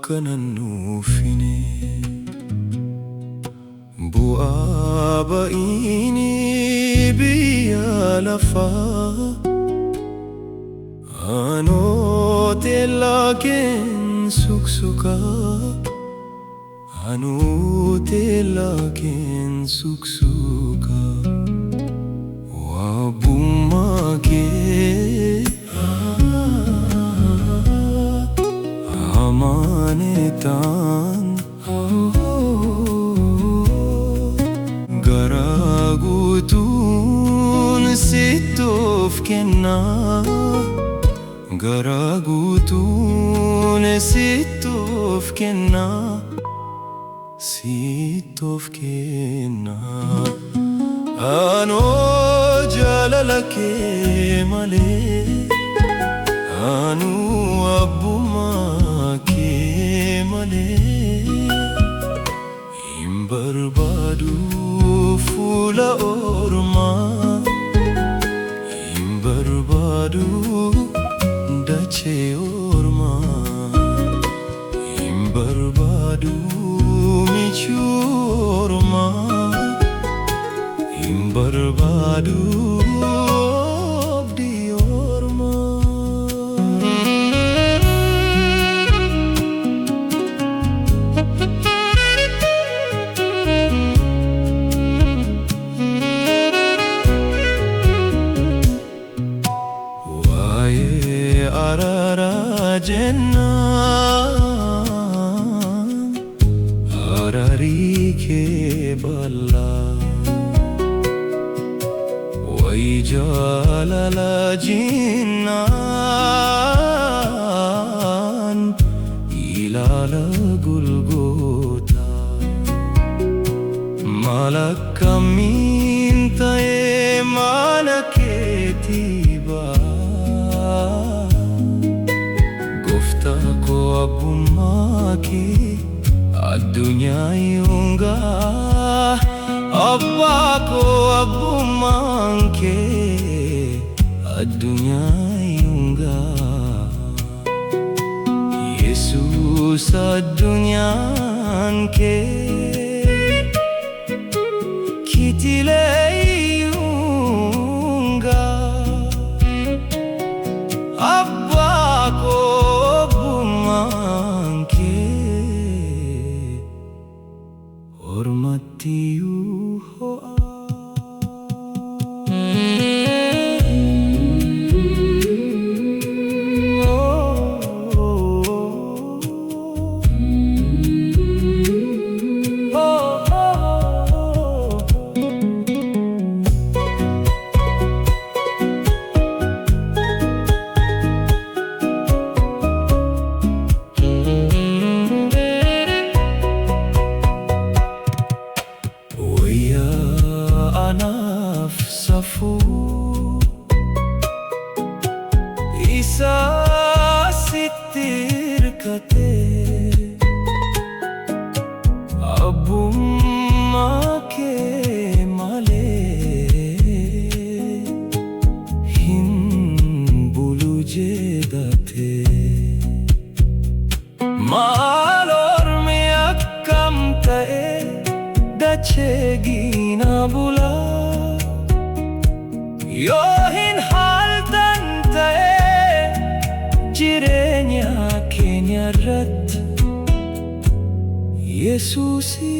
kanan nuufine bu'aa ba'iini biyya lafaa anootee laakeen suksukaa anootee laakeen suksukaa waabummaa kee amanetaan garaa guutuun sitti of kennaa garaa guutuun sitti of kennaa sitti of kennaa anoo jaalala kee malee anuu abbummaa kee malee hin barbaadu fuula ormaa hin barbaadu dachee ormaa hin barbaadu michuu ormaa hin barbaadu abdii ormaa. Arara jennaan ararii kee bal'aa wayi jaalala jennaan ilaala Golgootaa maal akkamiin ta'ee mana keetii baa Goftako abbummaa kee addunyaa yungaa abbaa koo abbummaan kee addunyaa yungaa Yesuus addunyaan kee kitilee yungaa abbaa koo Ormattiyuu ho'a. Anaaf safuu isa sitti hirkatee abbummaa kee malee hin bulu jedhatee maal ormi akkam ta'ee dachee giina bulaa yoo hin haaltan ta'ee jireenya keenya irratti Yesuusi